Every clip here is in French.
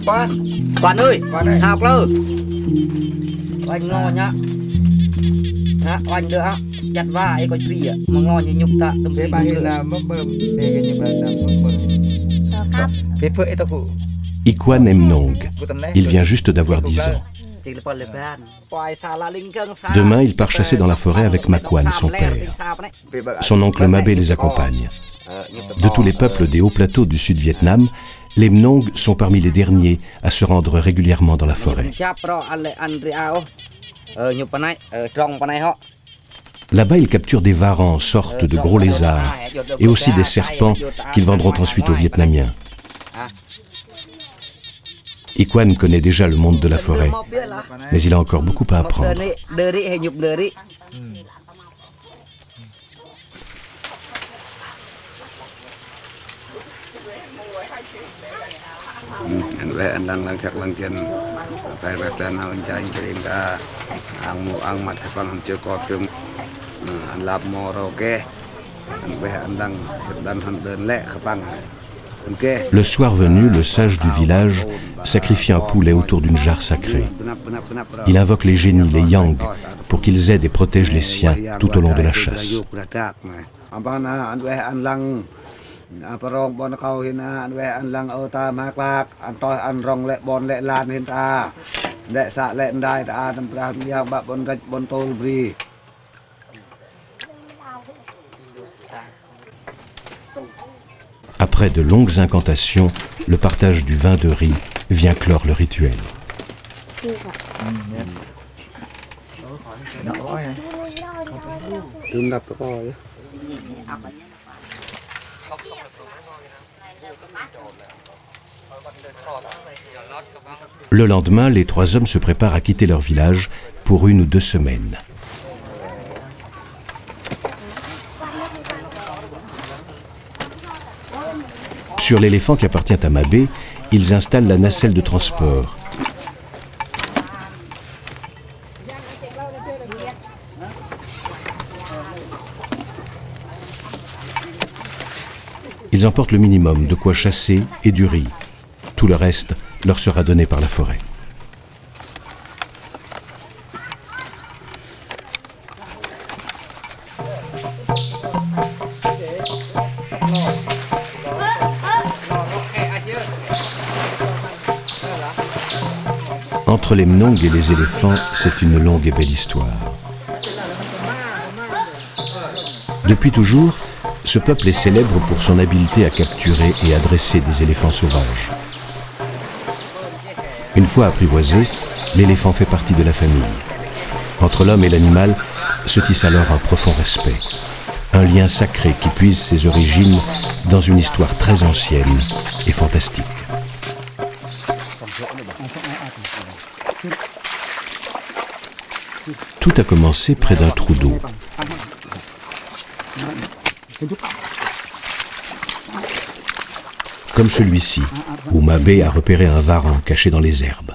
Quan ơi, học lơ. Anh ngon nhá. Anh được chặt vai có gì mà ngon như nhục ta tầm bê là mất bơm để cái như vậy là mất bơm. Phê phê tao cụ. Ikwan Mnong. Il vient juste d'avoir 10 ans. Demain, il part chasser dans la forêt avec Makwan, son père. Son oncle Mabé les accompagne. De tous les peuples des hauts plateaux du Sud-Vietnam, les Mnong sont parmi les derniers à se rendre régulièrement dans la forêt. Là-bas, ils capturent des varans, sortes de gros lézards, et aussi des serpents qu'ils vendront ensuite aux Vietnamiens. Ikwan connaît déjà le monde de la forêt, mais il a encore beaucoup à apprendre. Le soir venu, le sage du village sacrifie un poulet autour d'une jarre sacrée. Il invoque les génies, les yang, pour qu'ils aident et protègent les siens tout au long de la chasse. Après de longues incantations, le partage du vin de riz vient clore le rituel. Le lendemain, les trois hommes se préparent à quitter leur village pour 1 ou 2 semaines. Sur l'éléphant qui appartient à Mabé, ils installent la nacelle de transport. Ils emportent le minimum, de quoi chasser et du riz. Tout le reste leur sera donné par la forêt. Entre les Mnong et les éléphants, c'est une longue et belle histoire. Depuis toujours, ce peuple est célèbre pour son habileté à capturer et à dresser des éléphants sauvages. Une fois apprivoisé, l'éléphant fait partie de la famille. Entre l'homme et l'animal se tisse alors un profond respect. Un lien sacré qui puise ses origines dans une histoire très ancienne et fantastique. Tout a commencé près d'un trou d'eau. Comme celui-ci, où Mabé a repéré un varan caché dans les herbes.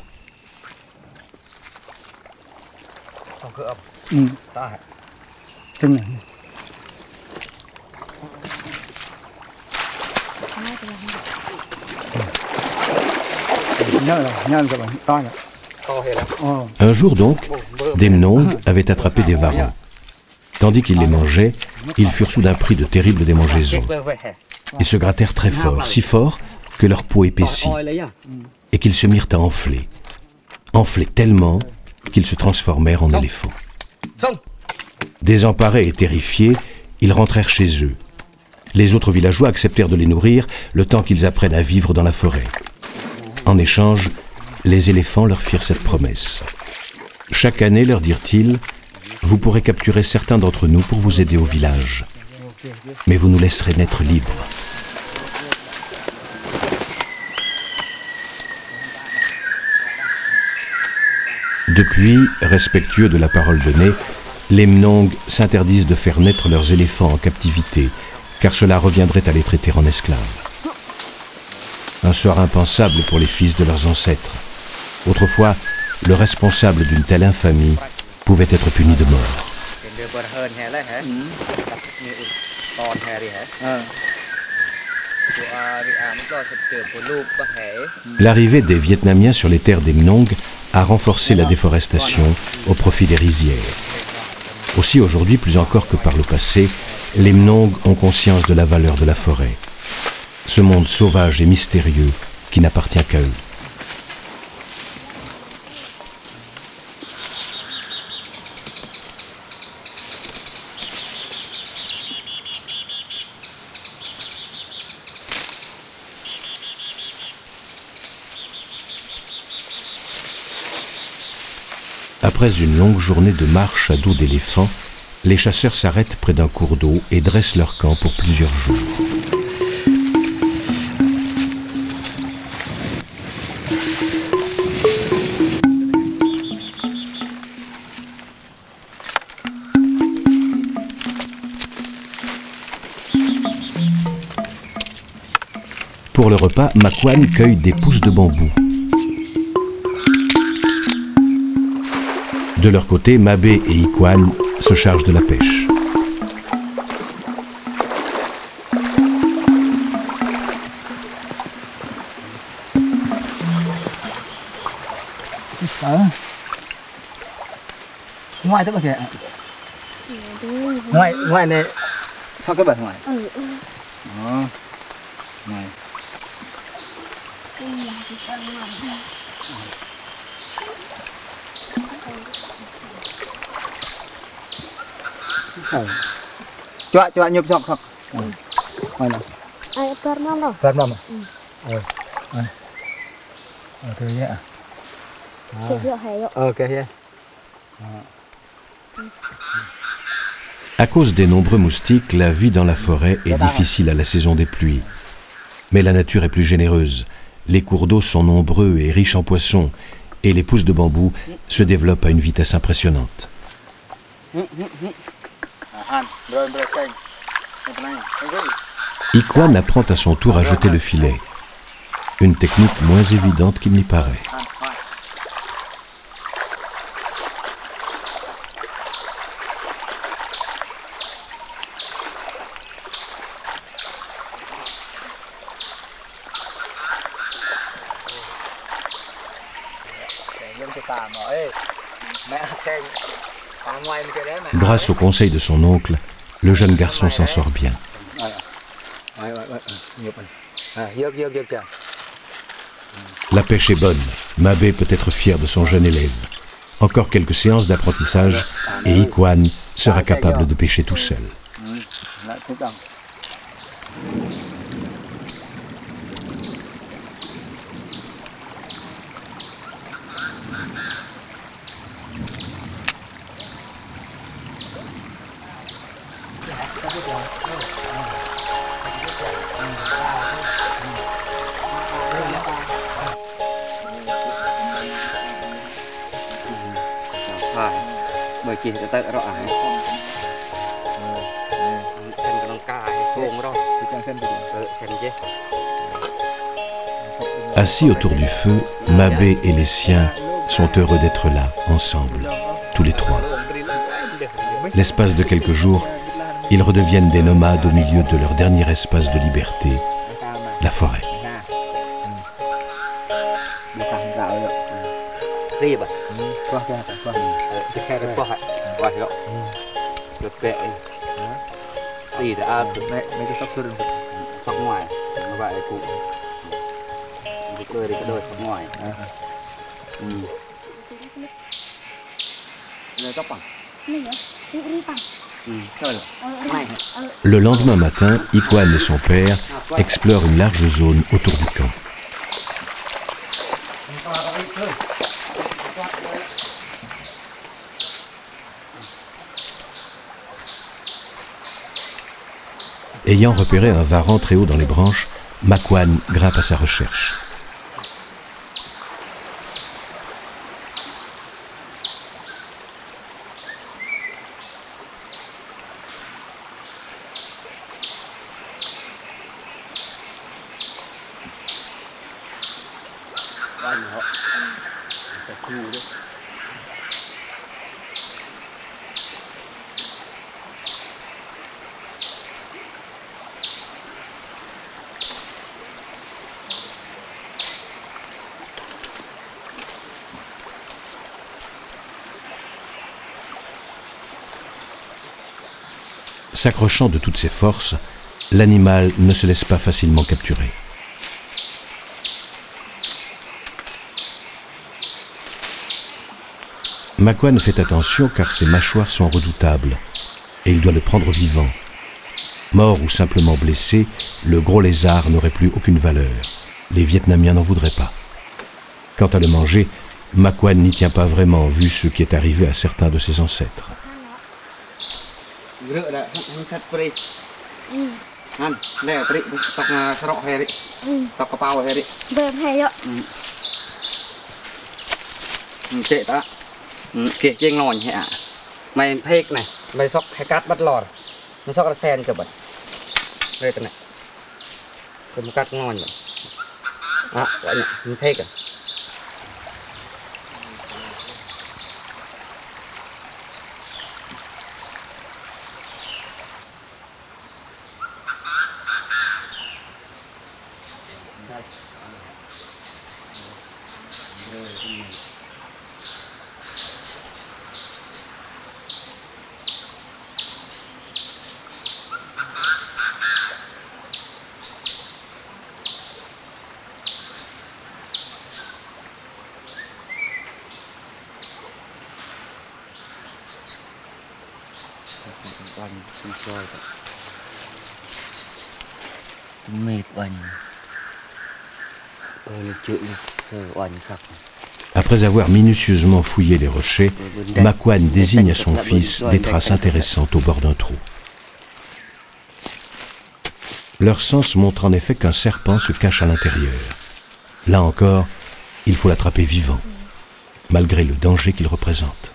Un jour donc, des Mnong avaient attrapé des varans. Tandis qu'ils les mangeaient, ils furent soudain pris de terribles démangeaisons. Ils se grattèrent très fort, si fort que leur peau épaissit, et qu'ils se mirent à enfler. Enfler tellement qu'ils se transformèrent en éléphants. Désemparés et terrifiés, ils rentrèrent chez eux. Les autres villageois acceptèrent de les nourrir le temps qu'ils apprennent à vivre dans la forêt. En échange, les éléphants leur firent cette promesse. Chaque année, leur dirent-ils, vous pourrez capturer certains d'entre nous pour vous aider au village. Mais vous nous laisserez naître libres. Depuis, respectueux de la parole donnée, les Mnong s'interdisent de faire naître leurs éléphants en captivité, car cela reviendrait à les traiter en esclaves. Un sort impensable pour les fils de leurs ancêtres. Autrefois, le responsable d'une telle infamie pouvait être puni de mort. L'arrivée des Vietnamiens sur les terres des Mnong a renforcé la déforestation au profit des rizières. Aussi aujourd'hui, plus encore que par le passé, les Mnong ont conscience de la valeur de la forêt. Ce monde sauvage et mystérieux qui n'appartient qu'à eux. Après une longue journée de marche à dos d'éléphant, les chasseurs s'arrêtent près d'un cours d'eau et dressent leur camp pour plusieurs jours. Pour le repas, Makwan cueille des pousses de bambou. De leur côté, Mabé et Ikwan se chargent de la pêche. Ngoài tới bao kìa. Ngoài này sao cái bẩn ngoài? Đó. Ngoài. Coba nyup sok. Mana? Ayo Ferman loh. Ferman. Thứ nhé. Ok. À cause des nombreux moustiques, la vie dans la forêt est difficile à la saison des pluies. Mais la nature est plus généreuse. Les cours d'eau sont nombreux et riches en poissons, et les pousses de bambou se développent à une vitesse impressionnante. Ikwan apprend à son tour à jeter le filet, une technique moins évidente qu'il n'y paraît. Grâce au conseil de son oncle, le jeune garçon s'en sort bien. La pêche est bonne. Mabé peut être fier de son jeune élève. Encore quelques séances d'apprentissage et Ikwan sera capable de pêcher tout seul. Assis autour du feu, Mabé et les siens sont heureux d'être là, ensemble, tous les trois. L'espace de quelques jours, ils redeviennent des nomades au milieu de leur dernier espace de liberté, la forêt. Le lendemain matin, Ikwan et son père explorent une large zone autour du camp. Ayant repéré un varan très haut dans les branches, Makwan grimpe à sa recherche. S'accrochant de toutes ses forces, l'animal ne se laisse pas facilement capturer. Makwan fait attention car ses mâchoires sont redoutables et il doit le prendre vivant. Mort ou simplement blessé, le gros lézard n'aurait plus aucune valeur. Les Vietnamiens n'en voudraient pas. Quant à le manger, Makwan n'y tient pas vraiment vu ce qui est arrivé à certains de ses ancêtres. Kể chơi ngon hả? Mày phê này, mày sóc hay cắt bắt lò, mày sóc là sen cơ bật. Đây cái này, tôi cắt ngon rồi. À, vậy này, mình phê cả. Après avoir minutieusement fouillé les rochers, Makwan désigne à son fils des traces intéressantes au bord d'un trou. Leur sens montre en effet qu'un serpent se cache à l'intérieur. Là encore, il faut l'attraper vivant, malgré le danger qu'il représente.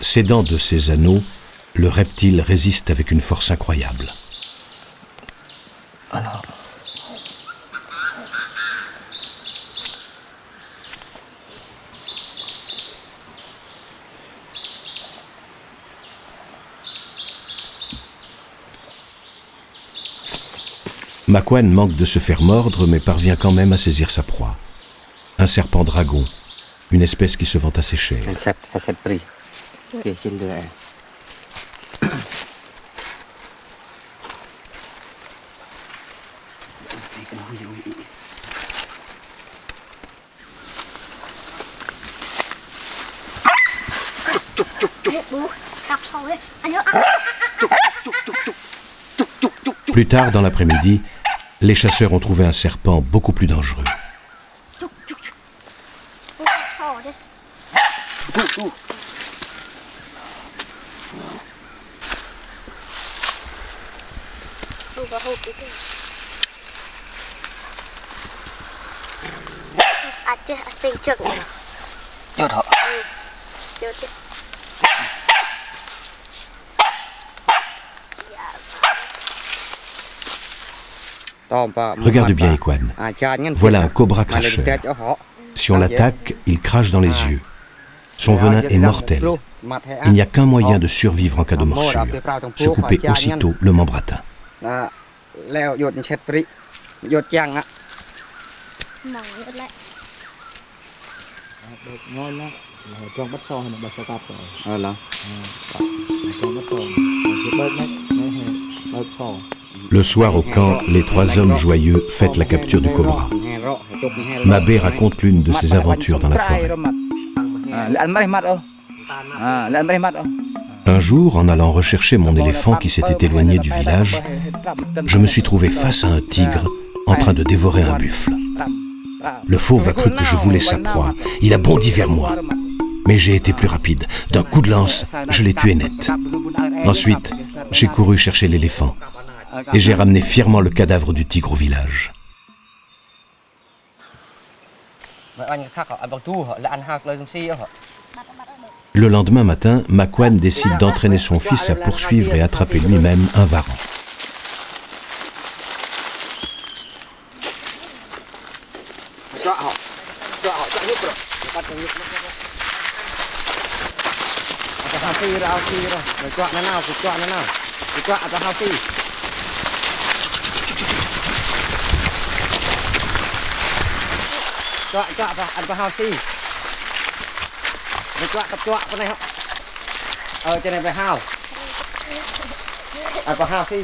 S'aidant de ses anneaux, le reptile résiste avec une force incroyable. Alors. Makwan manque de se faire mordre, mais parvient quand même à saisir sa proie. Un serpent dragon, une espèce qui se vend assez cher. Plus tard dans l'après-midi, les chasseurs ont trouvé un serpent beaucoup plus dangereux. Regarde bien, Ekwan. Voilà un cobra cracheur. Si on l'attaque, il crache dans les yeux. Son venin est mortel. Il n'y a qu'un moyen de survivre en cas de morsure. Se couper aussitôt le membre atteint. Le soir au camp, les trois hommes joyeux fêtent la capture du cobra. Mabé raconte l'une de ses aventures dans la forêt. Un jour, en allant rechercher mon éléphant qui s'était éloigné du village, je me suis trouvé face à un tigre en train de dévorer un buffle. Le fauve a cru que je voulais sa proie. Il a bondi vers moi. Mais j'ai été plus rapide. D'un coup de lance, je l'ai tué net. Ensuite, j'ai couru chercher l'éléphant. et j'ai ramené fièrement le cadavre du tigre au village. Le lendemain matin, Makwan décide d'entraîner son fils à poursuivre et attraper lui-même un varan.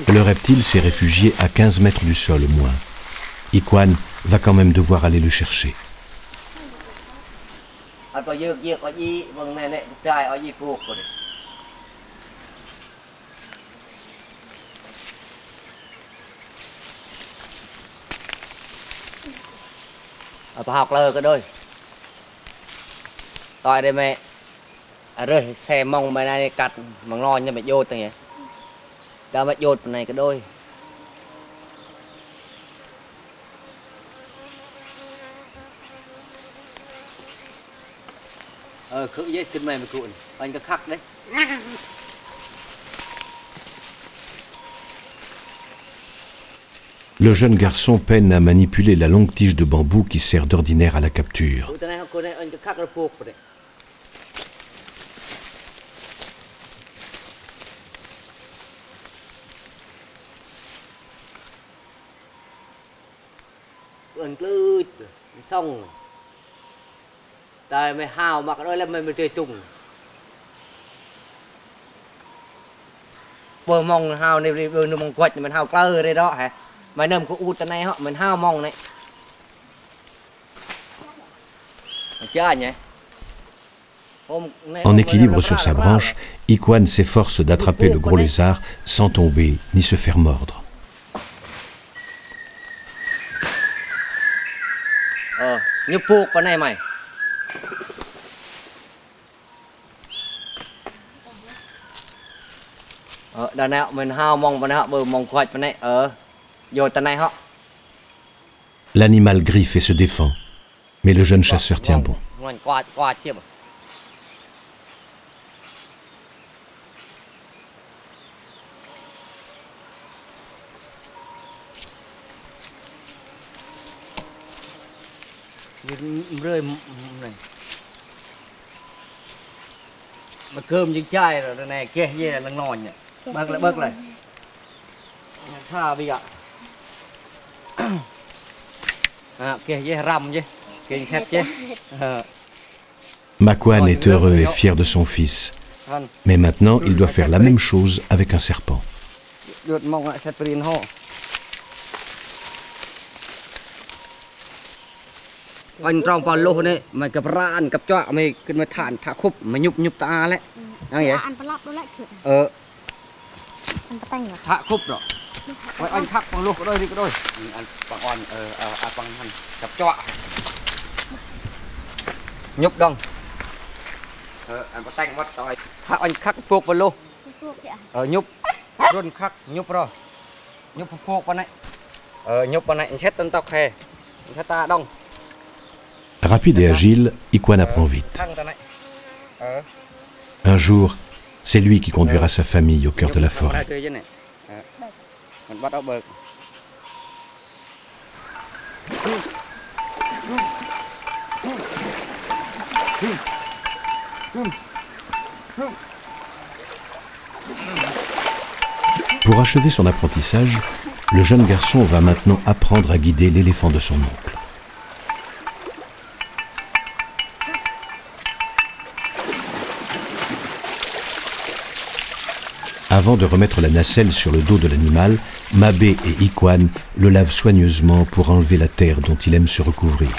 Le reptile s'est réfugié à 15 mètres du sol au moins. Ikwan va quand même devoir aller le chercher. Học lơ cái đôi tỏi đây mẹ rồi xe mông bên này cắt bằng ngon như mẹ vô từng vậy cho mẹ vô này cái đôi khử giết kinh mày cụ anh có khắc đấy. Le jeune garçon peine à manipuler la longue tige de bambou qui sert d'ordinaire à la capture. Bờ mong hào này bờ mong quạch mình hào cơ đây đó hả? Mấy năm có út này họ mình hao mong này. En équilibre sur sa branche, Ikwan s'efforce d'attraper le gros lézard sans tomber ni se faire mordre. Như buộc con này mày. Đàn nào mình hao mong bọn họ bờ mong quạch bọn này vô tận này họ. L'animal griffe et se défend, mais le jeune chasseur tient bon. Rơi này. Mà cơm những chai rồi này kia gì là ngon nhỉ. Bớt lại. Tha bây giờ. Kia gì răm chứ. Kia xếp chứ. Makwan est heureux et fier de son fils. Mais maintenant, il doit faire la même chose avec un serpent. Anh trong vào lô này mày cặp ra ăn cặp cho mày cứ mày thản thả khúc mày nhục ta đấy. Đang vậy? Ăn lắp đó lại. Thả khúc rồi. Mày anh thắc bằng lô cái đôi đi cái đôi. Anh bằng on bằng hành cặp cho. Nhục đông. Anh có tanh mất rồi. Thả anh khắc phuộc vào lô. Nhục. Run khắc nhục rồi. Nhục phuộc vào này. Nhục vào này anh chết tân tóc hè. Anh ta đông. Rapide et agile, Ikwan apprend vite. Un jour, c'est lui qui conduira sa famille au cœur de la forêt. Pour achever son apprentissage, le jeune garçon va maintenant apprendre à guider l'éléphant de son oncle. Avant de remettre la nacelle sur le dos de l'animal, Mabé et Ikwan le lavent soigneusement pour enlever la terre dont il aime se recouvrir.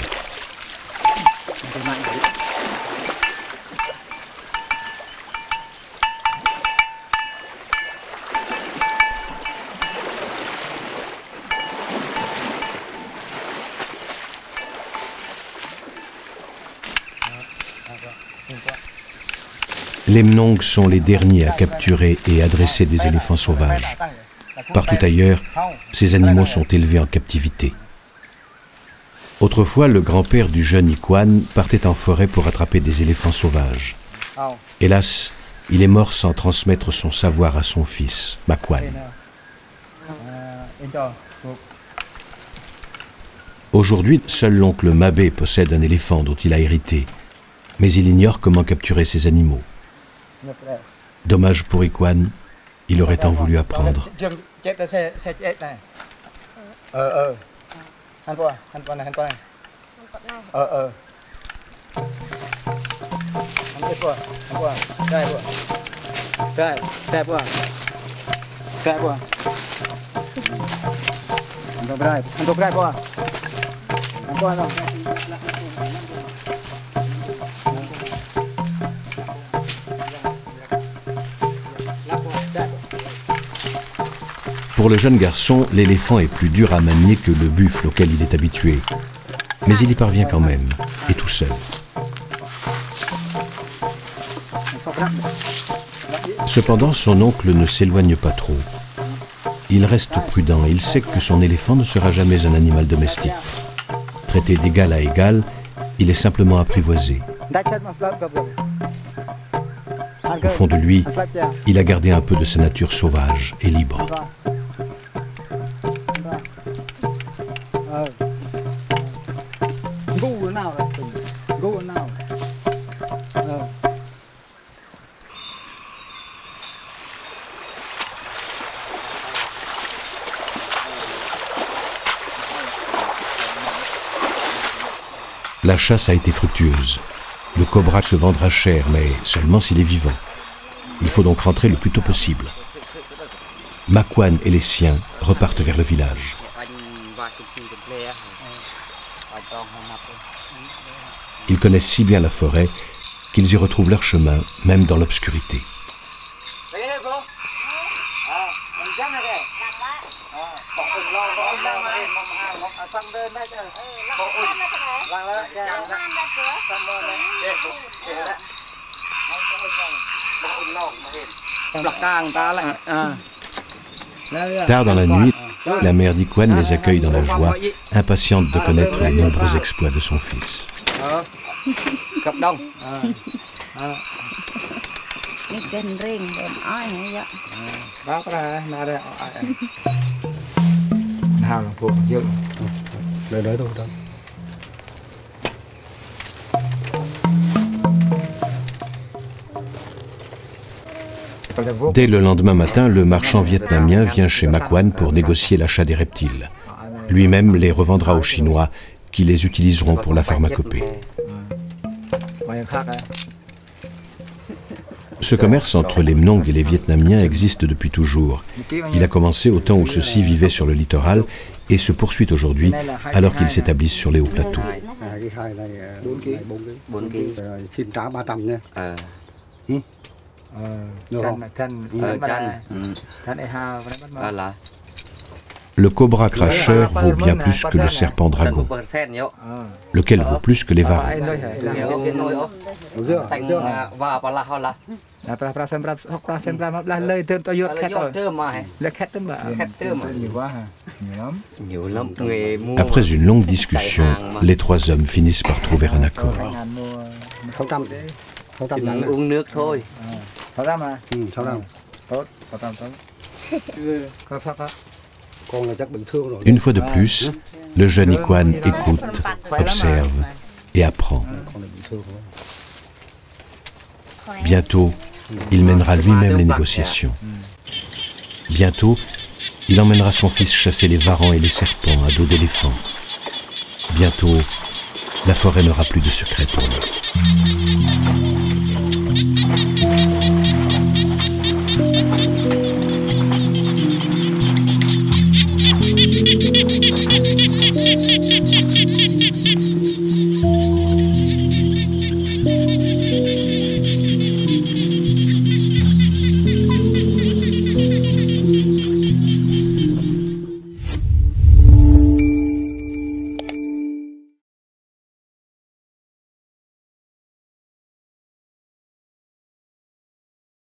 Les Mnongs sont les derniers à capturer et à dresser des éléphants sauvages. Partout ailleurs, ces animaux sont élevés en captivité. Autrefois, le grand-père du jeune Ikwan partait en forêt pour attraper des éléphants sauvages. Hélas, il est mort sans transmettre son savoir à son fils, Makwan. Aujourd'hui, seul l'oncle Mabé possède un éléphant dont il a hérité, mais il ignore comment capturer ces animaux. Dommage pour Ikwan, il aurait tant voulu apprendre. Pour le jeune garçon, l'éléphant est plus dur à manier que le buffle auquel il est habitué. Mais il y parvient quand même, et tout seul. Cependant, son oncle ne s'éloigne pas trop. Il reste prudent et il sait que son éléphant ne sera jamais un animal domestique. Traité d'égal à égal, il est simplement apprivoisé. Au fond de lui, il a gardé un peu de sa nature sauvage et libre. La chasse a été fructueuse. Le cobra se vendra cher, mais seulement s'il est vivant. Il faut donc rentrer le plus tôt possible. Makwan et les siens repartent vers le village. Ils connaissent si bien la forêt qu'ils y retrouvent leur chemin, même dans l'obscurité. Tard dans la nuit, la mère d'Ikwan les accueille dans la joie, impatiente de connaître les nombreux exploits de son fils. Dès le lendemain matin, le marchand vietnamien vient chez Makwan pour négocier l'achat des reptiles. Lui-même les revendra aux Chinois qui les utiliseront pour la pharmacopée. Ce commerce entre les Mnong et les Vietnamiens existe depuis toujours. Il a commencé au temps où ceux-ci vivaient sur le littoral et se poursuit aujourd'hui alors qu'ils s'établissent sur les hauts plateaux. Le cobra cracheur vaut bien plus que le serpent dragon, lequel vaut plus que les varans. Après une longue discussion, les trois hommes finissent par trouver un accord. Une fois de plus, le jeune Ikwan écoute, observe et apprend. Bientôt, il mènera lui-même les négociations. Bientôt, il emmènera son fils chasser les varans et les serpents à dos d'éléphant. Bientôt, la forêt n'aura plus de secret pour lui.